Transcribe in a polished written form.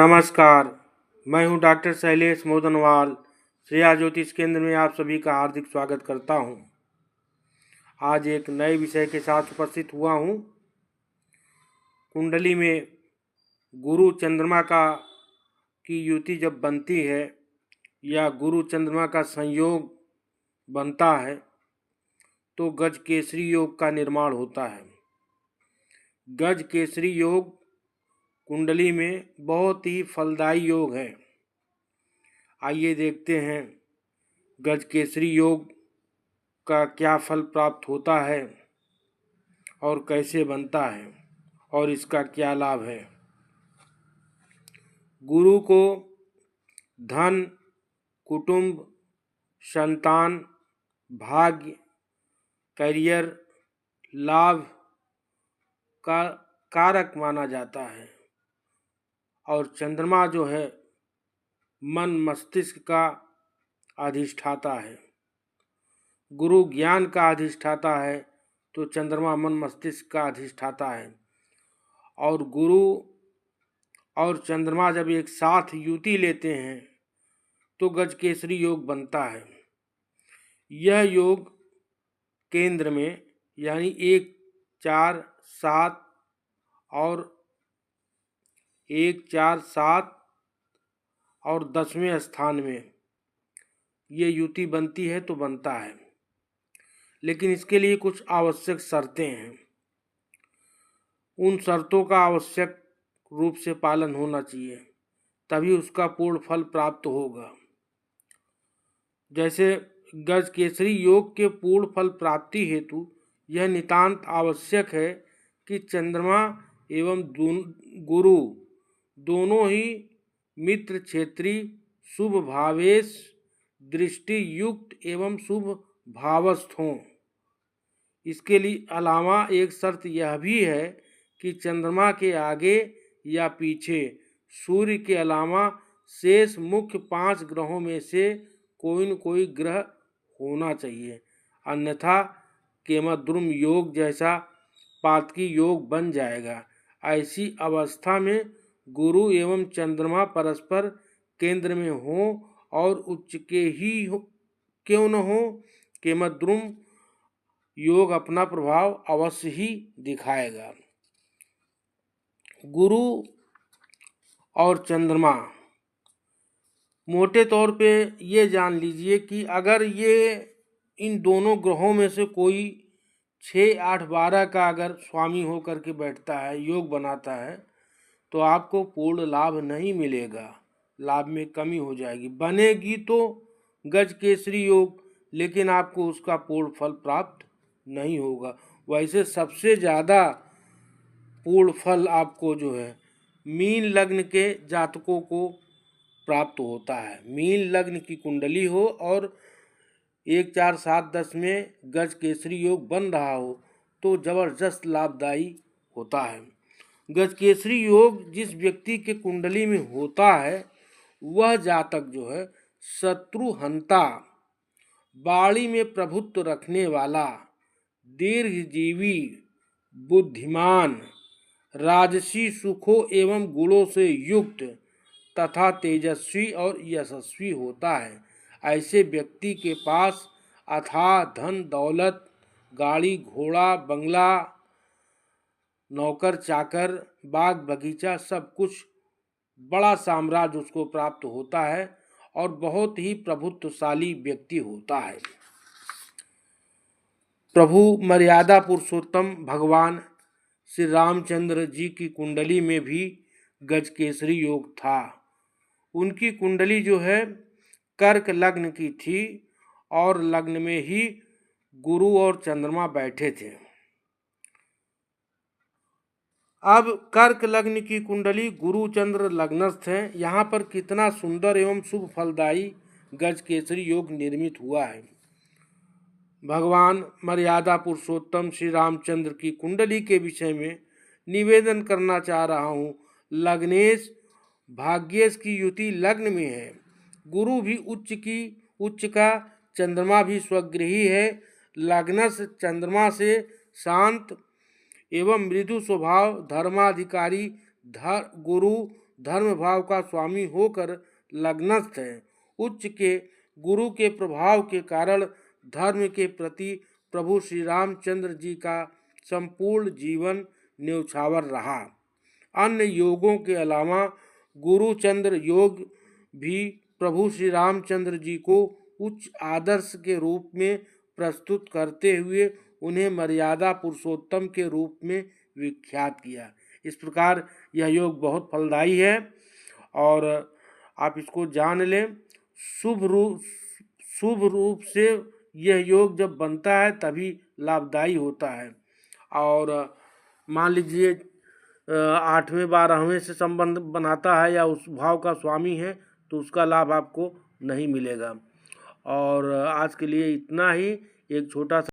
नमस्कार। मैं हूं डॉक्टर शैलेश मोदनवाल। श्रेया ज्योतिष केंद्र में आप सभी का हार्दिक स्वागत करता हूं। आज एक नए विषय के साथ उपस्थित हुआ हूं। कुंडली में गुरु चंद्रमा की युति जब बनती है या गुरु चंद्रमा का संयोग बनता है तो गज केसरी योग का निर्माण होता है। गज केसरी योग कुंडली में बहुत ही फलदायी योग है। आइए देखते हैं गज केसरी योग का क्या फल प्राप्त होता है और कैसे बनता है और इसका क्या लाभ है। गुरु को धन, कुटुंब, संतान, भाग्य, करियर, लाभ का कारक माना जाता है और चंद्रमा जो है मन मस्तिष्क का अधिष्ठाता है। गुरु ज्ञान का अधिष्ठाता है तो चंद्रमा मन मस्तिष्क का अधिष्ठाता है। और गुरु और चंद्रमा जब एक साथ युति लेते हैं तो गज केसरी योग बनता है। यह योग केंद्र में यानी 1, 4, 7 और 1, 4, 7 और 10वें स्थान में ये युति बनती है तो बनता है, लेकिन इसके लिए कुछ आवश्यक शर्तें हैं। उन शर्तों का आवश्यक रूप से पालन होना चाहिए, तभी उसका पूर्ण फल प्राप्त होगा। जैसे गज केसरी योग के पूर्ण फल प्राप्ति हेतु यह नितांत आवश्यक है कि चंद्रमा एवं गुरु दोनों ही मित्र क्षेत्री शुभ भावेश दृष्टि युक्त एवं शुभ भावस्थ हों। इसके लिए अलावा एक शर्त यह भी है कि चंद्रमा के आगे या पीछे सूर्य के अलावा शेष मुख्य 5 ग्रहों में से कोई न कोई ग्रह होना चाहिए, अन्यथा केमद्रुम योग जैसा पातकी योग बन जाएगा। ऐसी अवस्था में गुरु एवं चंद्रमा परस्पर केंद्र में हो और उच्च के ही क्यों न हो, केमद्रुम योग अपना प्रभाव अवश्य ही दिखाएगा। गुरु और चंद्रमा मोटे तौर पे ये जान लीजिए कि अगर ये इन दोनों ग्रहों में से कोई 6, 8, 12 का अगर स्वामी होकर के बैठता है, योग बनाता है, तो आपको पूर्ण लाभ नहीं मिलेगा, लाभ में कमी हो जाएगी। बनेगी तो गज केसरी योग, लेकिन आपको उसका पूर्ण फल प्राप्त नहीं होगा। वैसे सबसे ज़्यादा पूर्ण फल आपको जो है मीन लग्न के जातकों को प्राप्त होता है। मीन लग्न की कुंडली हो और 1, 4, 7, 10 में गज केसरी योग बन रहा हो तो जबरदस्त लाभदायी होता है। गज केसरी योग जिस व्यक्ति के कुंडली में होता है वह जातक जो है शत्रुहंता, बाड़ी में प्रभुत्व रखने वाला, दीर्घजीवी, बुद्धिमान, राजसी सुखों एवं गुणों से युक्त तथा तेजस्वी और यशस्वी होता है। ऐसे व्यक्ति के पास अथाह धन दौलत, गाड़ी घोड़ा, बंगला, नौकर चाकर, बाग बगीचा सब कुछ बड़ा साम्राज्य उसको प्राप्त होता है और बहुत ही प्रभुत्वशाली व्यक्ति होता है। प्रभु मर्यादा पुरुषोत्तम भगवान श्री रामचंद्र जी की कुंडली में भी गज केसरी योग था। उनकी कुंडली जो है कर्क लग्न की थी और लग्न में ही गुरु और चंद्रमा बैठे थे। अब कर्क लग्न की कुंडली गुरु चंद्र लग्नस्थ हैं। यहाँ पर कितना सुंदर एवं शुभ फलदायी गज केसरी योग निर्मित हुआ है। भगवान मर्यादा पुरुषोत्तम श्री रामचंद्र की कुंडली के विषय में निवेदन करना चाह रहा हूँ। लग्नेश भाग्येश की युति लग्न में है। गुरु भी उच्च का, चंद्रमा भी स्वगृही है। लग्नस्थ चंद्रमा से शांत एवं मृदु स्वभाव, धर्माधिकारी गुरु धर्म भाव का स्वामी होकर लग्नस्थ है। उच्च के गुरु के प्रभाव के कारण धर्म के प्रति प्रभु श्री रामचंद्र जी का संपूर्ण जीवन न्यौछावर रहा। अन्य योगों के अलावा गुरुचंद्र योग भी प्रभु श्री रामचंद्र जी को उच्च आदर्श के रूप में प्रस्तुत करते हुए उन्हें मर्यादा पुरुषोत्तम के रूप में विख्यात किया। इस प्रकार यह योग बहुत फलदायी है और आप इसको जान लें। शुभ रूप से यह योग जब बनता है तभी लाभदायी होता है। और मान लीजिए 8वें 12वें से संबंध बनाता है या उस भाव का स्वामी है तो उसका लाभ आपको नहीं मिलेगा। और आज के लिए इतना ही। एक छोटा सा